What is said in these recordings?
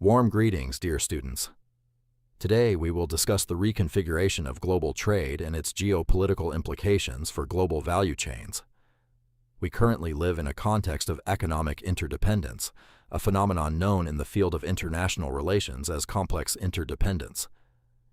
Warm greetings, dear students. Today we will discuss the reconfiguration of global trade and its geopolitical implications for global value chains. We currently live in a context of economic interdependence, a phenomenon known in the field of international relations as complex interdependence.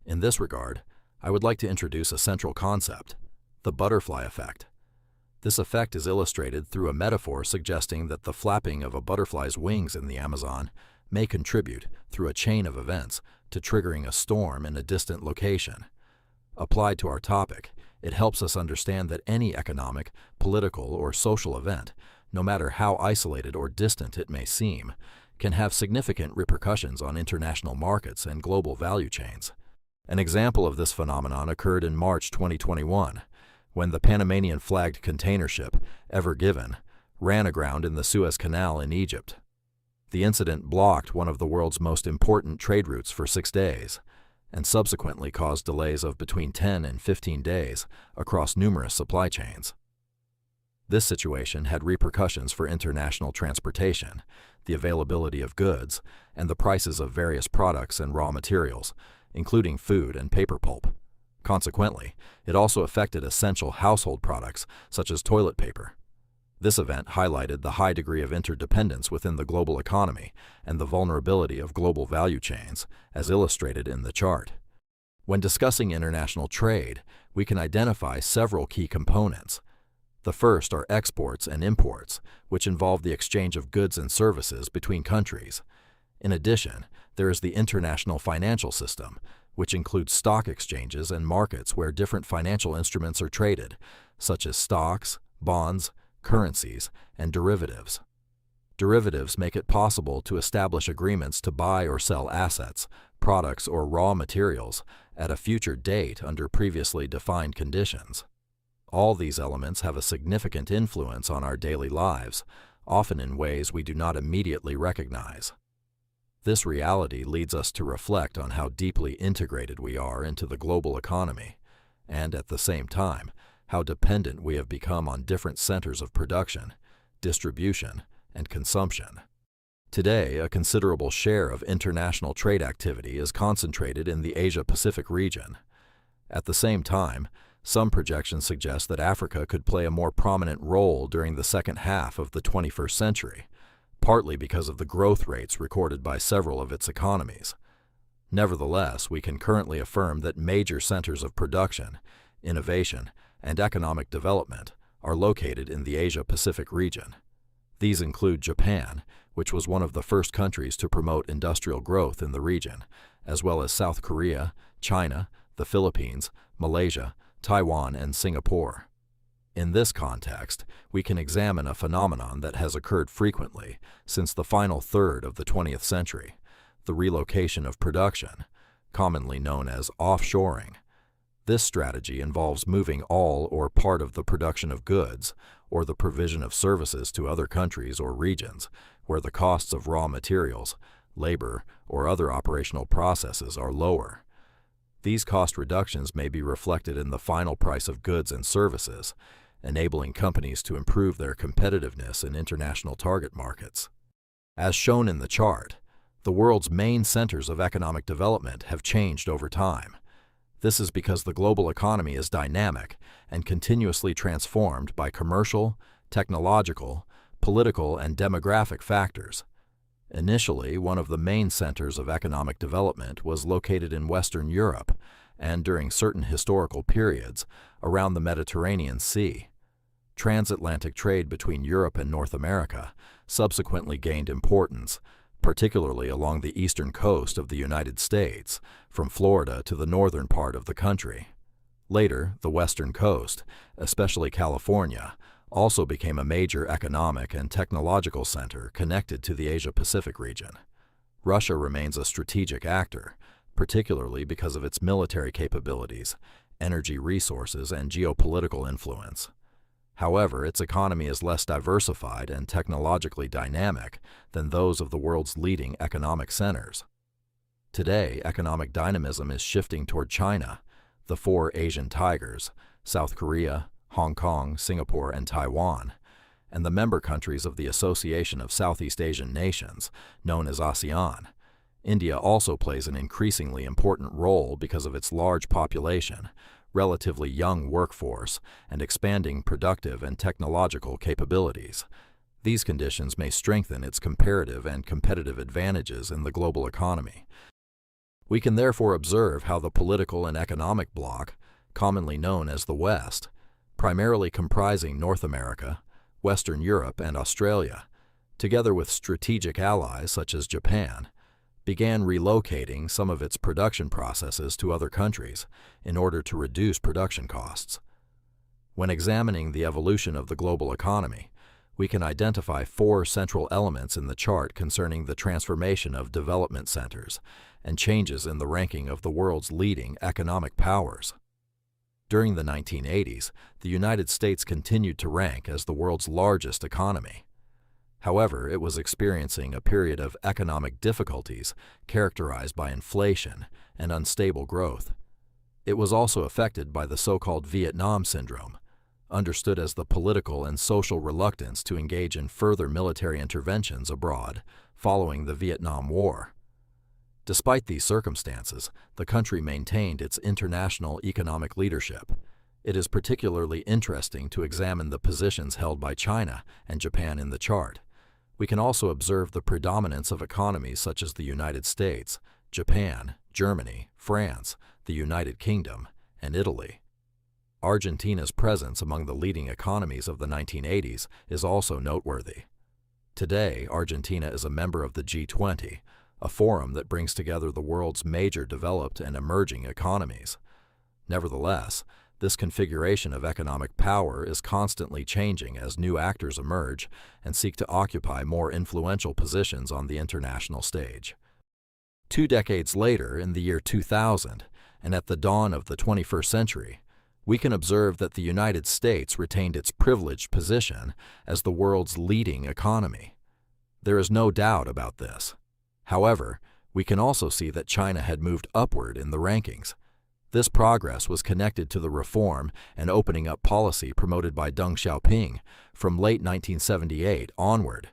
In this regard, I would like to introduce a central concept, the butterfly effect. This effect is illustrated through a metaphor suggesting that the flapping of a butterfly's wings in the Amazon may contribute, through a chain of events, to triggering a storm in a distant location. Applied to our topic, it helps us understand that any economic, political, or social event, no matter how isolated or distant it may seem, can have significant repercussions on international markets and global value chains. An example of this phenomenon occurred in March 2021, when the Panamanian-flagged container ship, Ever Given, ran aground in the Suez Canal in Egypt. The incident blocked one of the world's most important trade routes for 6 days, and subsequently caused delays of between 10 and 15 days across numerous supply chains. This situation had repercussions for international transportation, the availability of goods, and the prices of various products and raw materials, including food and paper pulp. Consequently, it also affected essential household products such as toilet paper. This event highlighted the high degree of interdependence within the global economy and the vulnerability of global value chains, as illustrated in the chart. When discussing international trade, we can identify several key components. The first are exports and imports, which involve the exchange of goods and services between countries. In addition, there is the international financial system, which includes stock exchanges and markets where different financial instruments are traded, such as stocks, bonds, currencies, and derivatives. Derivatives make it possible to establish agreements to buy or sell assets, products, or raw materials at a future date under previously defined conditions. All these elements have a significant influence on our daily lives, often in ways we do not immediately recognize. This reality leads us to reflect on how deeply integrated we are into the global economy, and at the same time, how dependent we have become on different centers of production, distribution, and consumption. Today, a considerable share of international trade activity is concentrated in the Asia-Pacific region. At the same time, some projections suggest that Africa could play a more prominent role during the second half of the 21st century, partly because of the growth rates recorded by several of its economies. Nevertheless, we can currently affirm that major centers of production, innovation, and economic development are located in the Asia-Pacific region. These include Japan, which was one of the first countries to promote industrial growth in the region, as well as South Korea, China, the Philippines, Malaysia, Taiwan, and Singapore. In this context, we can examine a phenomenon that has occurred frequently since the final third of the 20th century, the relocation of production, commonly known as offshoring. This strategy involves moving all or part of the production of goods or the provision of services to other countries or regions where the costs of raw materials, labor, or other operational processes are lower. These cost reductions may be reflected in the final price of goods and services, enabling companies to improve their competitiveness in international target markets. As shown in the chart, the world's main centers of economic development have changed over time. This is because the global economy is dynamic and continuously transformed by commercial, technological, political, and demographic factors. Initially, one of the main centers of economic development was located in Western Europe and, during certain historical periods, around the Mediterranean Sea. Transatlantic trade between Europe and North America subsequently gained importance, particularly along the eastern coast of the United States, from Florida to the northern part of the country. Later, the western coast, especially California, also became a major economic and technological center connected to the Asia-Pacific region. Russia remains a strategic actor, particularly because of its military capabilities, energy resources, and geopolitical influence. However, its economy is less diversified and technologically dynamic than those of the world's leading economic centers. Today, economic dynamism is shifting toward China, the four Asian tigers, South Korea, Hong Kong, Singapore, and Taiwan, and the member countries of the Association of Southeast Asian Nations, known as ASEAN. India also plays an increasingly important role because of its large population, relatively young workforce, and expanding productive and technological capabilities. These conditions may strengthen its comparative and competitive advantages in the global economy. We can therefore observe how the political and economic bloc, commonly known as the West, primarily comprising North America, Western Europe, and Australia, together with strategic allies such as Japan, began relocating some of its production processes to other countries in order to reduce production costs. When examining the evolution of the global economy, we can identify four central elements in the chart concerning the transformation of development centers and changes in the ranking of the world's leading economic powers. During the 1980s, the United States continued to rank as the world's largest economy. However, it was experiencing a period of economic difficulties characterized by inflation and unstable growth. It was also affected by the so-called Vietnam Syndrome, understood as the political and social reluctance to engage in further military interventions abroad following the Vietnam War. Despite these circumstances, the country maintained its international economic leadership. It is particularly interesting to examine the positions held by China and Japan in the chart. We can also observe the predominance of economies such as the United States, Japan, Germany, France, the United Kingdom, and Italy. Argentina's presence among the leading economies of the 1980s is also noteworthy. Today, Argentina is a member of the G20, a forum that brings together the world's major developed and emerging economies. Nevertheless, this configuration of economic power is constantly changing as new actors emerge and seek to occupy more influential positions on the international stage. 2 decades later, in the year 2000, and at the dawn of the 21st century, we can observe that the United States retained its privileged position as the world's leading economy. There is no doubt about this. However, we can also see that China had moved upward in the rankings. This progress was connected to the reform and opening up policy promoted by Deng Xiaoping from late 1978 onward.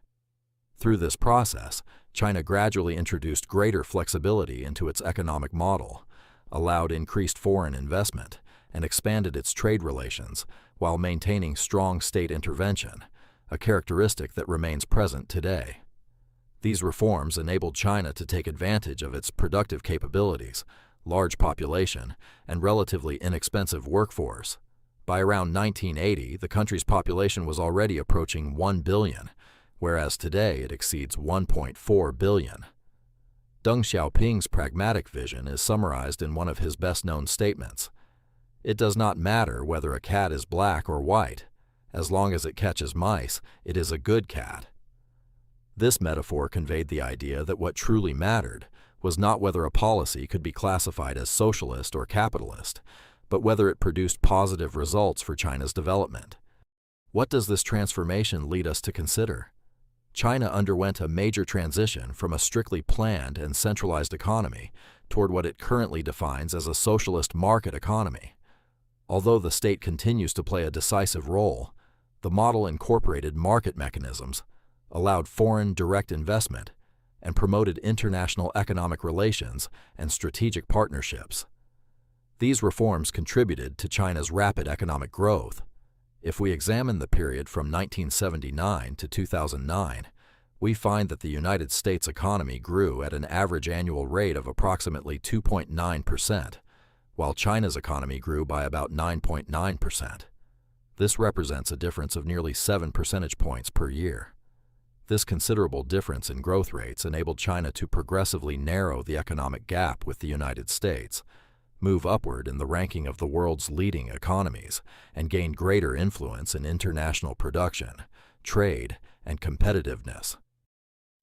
Through this process, China gradually introduced greater flexibility into its economic model, allowed increased foreign investment, and expanded its trade relations while maintaining strong state intervention, a characteristic that remains present today. These reforms enabled China to take advantage of its productive capabilities, large population, and relatively inexpensive workforce. By around 1980, the country's population was already approaching 1 billion, whereas today it exceeds 1.4 billion. Deng Xiaoping's pragmatic vision is summarized in one of his best-known statements. It does not matter whether a cat is black or white. As long as it catches mice, it is a good cat. This metaphor conveyed the idea that what truly mattered was not whether a policy could be classified as socialist or capitalist, but whether it produced positive results for China's development. What does this transformation lead us to consider? China underwent a major transition from a strictly planned and centralized economy toward what it currently defines as a socialist market economy. Although the state continues to play a decisive role, the model incorporated market mechanisms, allowed foreign direct investment, and promoted international economic relations and strategic partnerships. These reforms contributed to China's rapid economic growth. If we examine the period from 1979 to 2009, we find that the United States economy grew at an average annual rate of approximately 2.9%, while China's economy grew by about 9.9%. This represents a difference of nearly 7 percentage points per year. This considerable difference in growth rates enabled China to progressively narrow the economic gap with the United States, move upward in the ranking of the world's leading economies, and gain greater influence in international production, trade, and competitiveness.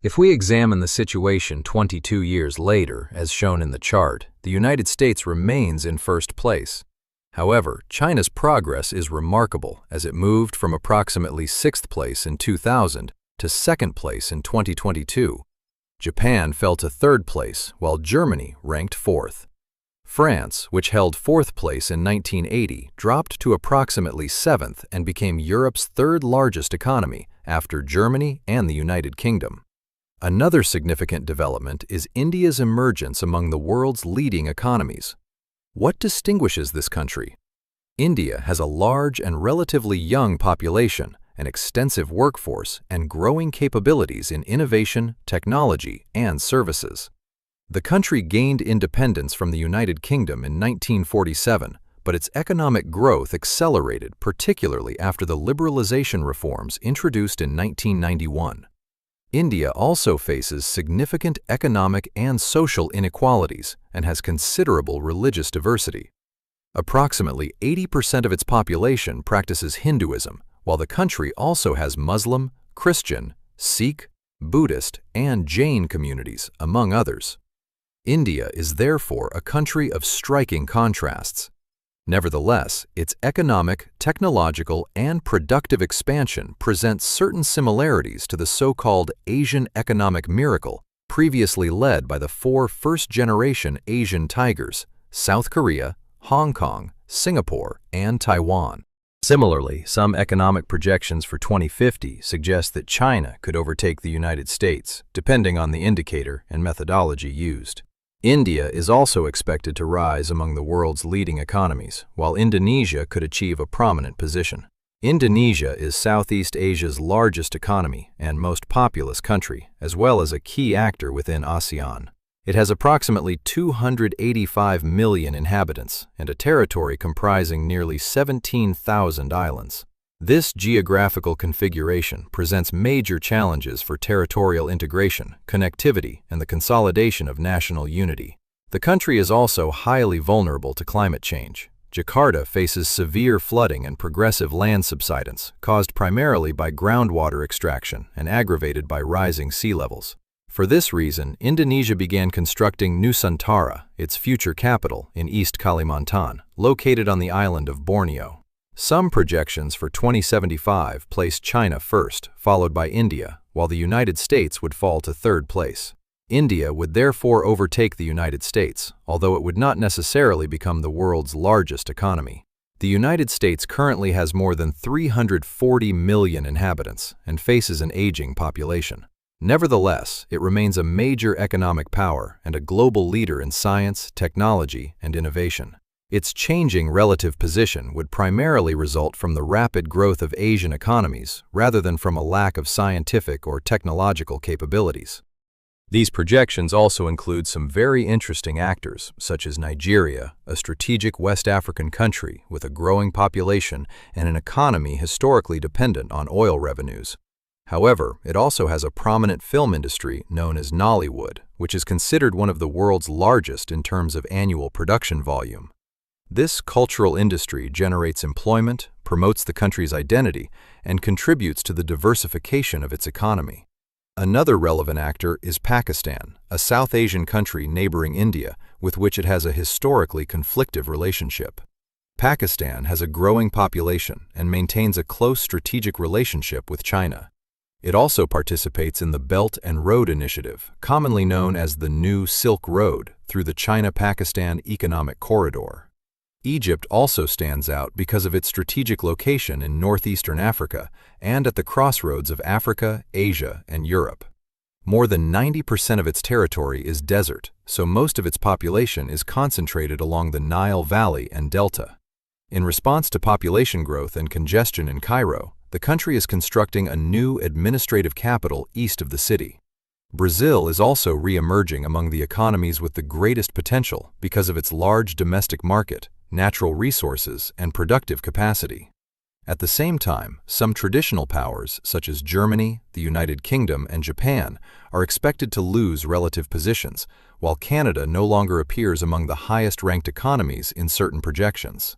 If we examine the situation 22 years later, as shown in the chart, the United States remains in first place. However, China's progress is remarkable as it moved from approximately 6th place in 2000 to 2nd place in 2022. Japan fell to 3rd place, while Germany ranked 4th. France, which held 4th place in 1980, dropped to approximately 7th and became Europe's 3rd largest economy after Germany and the United Kingdom. Another significant development is India's emergence among the world's leading economies. What distinguishes this country? India has a large and relatively young population, an extensive workforce, and growing capabilities in innovation, technology, and services. The country gained independence from the United Kingdom in 1947, but its economic growth accelerated, particularly after the liberalization reforms introduced in 1991. India also faces significant economic and social inequalities and has considerable religious diversity. Approximately 80% of its population practices Hinduism, while the country also has Muslim, Christian, Sikh, Buddhist, and Jain communities, among others. India is therefore a country of striking contrasts. Nevertheless, its economic, technological, and productive expansion presents certain similarities to the so-called Asian economic miracle previously led by the four first-generation Asian tigers, South Korea, Hong Kong, Singapore, and Taiwan. Similarly, some economic projections for 2050 suggest that China could overtake the United States, depending on the indicator and methodology used. India is also expected to rise among the world's leading economies, while Indonesia could achieve a prominent position. Indonesia is Southeast Asia's largest economy and most populous country, as well as a key actor within ASEAN. It has approximately 285 million inhabitants and a territory comprising nearly 17,000 islands. This geographical configuration presents major challenges for territorial integration, connectivity, and the consolidation of national unity. The country is also highly vulnerable to climate change. Jakarta faces severe flooding and progressive land subsidence, caused primarily by groundwater extraction and aggravated by rising sea levels. For this reason, Indonesia began constructing Nusantara, its future capital, in East Kalimantan, located on the island of Borneo. Some projections for 2075 place China first, followed by India, while the United States would fall to third place. India would therefore overtake the United States, although it would not necessarily become the world's largest economy. The United States currently has more than 340 million inhabitants and faces an aging population. Nevertheless, it remains a major economic power and a global leader in science, technology, and innovation. Its changing relative position would primarily result from the rapid growth of Asian economies rather than from a lack of scientific or technological capabilities. These projections also include some very interesting actors, such as Nigeria, a strategic West African country with a growing population and an economy historically dependent on oil revenues. However, it also has a prominent film industry known as Nollywood, which is considered one of the world's largest in terms of annual production volume. This cultural industry generates employment, promotes the country's identity, and contributes to the diversification of its economy. Another relevant actor is Pakistan, a South Asian country neighboring India, with which it has a historically conflictive relationship. Pakistan has a growing population and maintains a close strategic relationship with China. It also participates in the Belt and Road Initiative, commonly known as the New Silk Road, through the China-Pakistan Economic Corridor. Egypt also stands out because of its strategic location in northeastern Africa and at the crossroads of Africa, Asia, and Europe. More than 90% of its territory is desert, so most of its population is concentrated along the Nile Valley and Delta. In response to population growth and congestion in Cairo, the country is constructing a new administrative capital east of the city. Brazil is also re-emerging among the economies with the greatest potential because of its large domestic market, natural resources, and productive capacity. At the same time, some traditional powers, such as Germany, the United Kingdom, and Japan, are expected to lose relative positions, while Canada no longer appears among the highest-ranked economies in certain projections.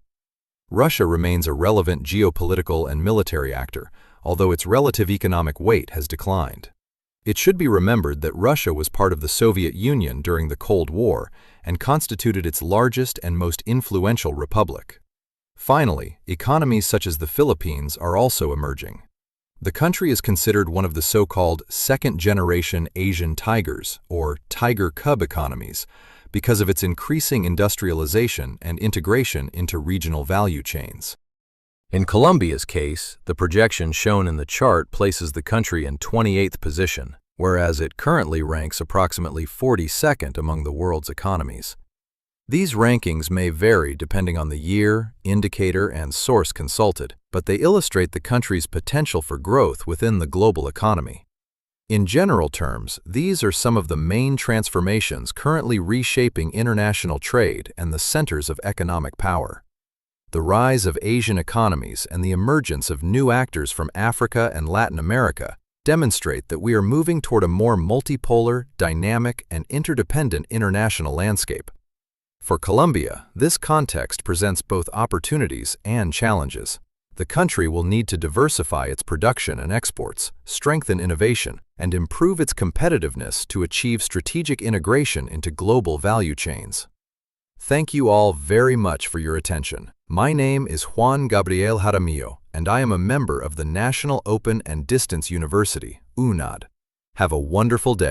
Russia remains a relevant geopolitical and military actor, although its relative economic weight has declined. It should be remembered that Russia was part of the Soviet Union during the Cold War and constituted its largest and most influential republic. Finally, economies such as the Philippines are also emerging. The country is considered one of the so-called second-generation Asian tigers, or tiger cub economies, because of its increasing industrialization and integration into regional value chains. In Colombia's case, the projection shown in the chart places the country in 28th position, whereas it currently ranks approximately 42nd among the world's economies. These rankings may vary depending on the year, indicator, and source consulted, but they illustrate the country's potential for growth within the global economy. In general terms, these are some of the main transformations currently reshaping international trade and the centers of economic power. The rise of Asian economies and the emergence of new actors from Africa and Latin America demonstrate that we are moving toward a more multipolar, dynamic, and interdependent international landscape. For Colombia, this context presents both opportunities and challenges. The country will need to diversify its production and exports, strengthen innovation, and improve its competitiveness to achieve strategic integration into global value chains. Thank you all very much for your attention. My name is Juan Gabriel Jaramillo, and I am a member of the National Open and Distance University, UNAD. Have a wonderful day.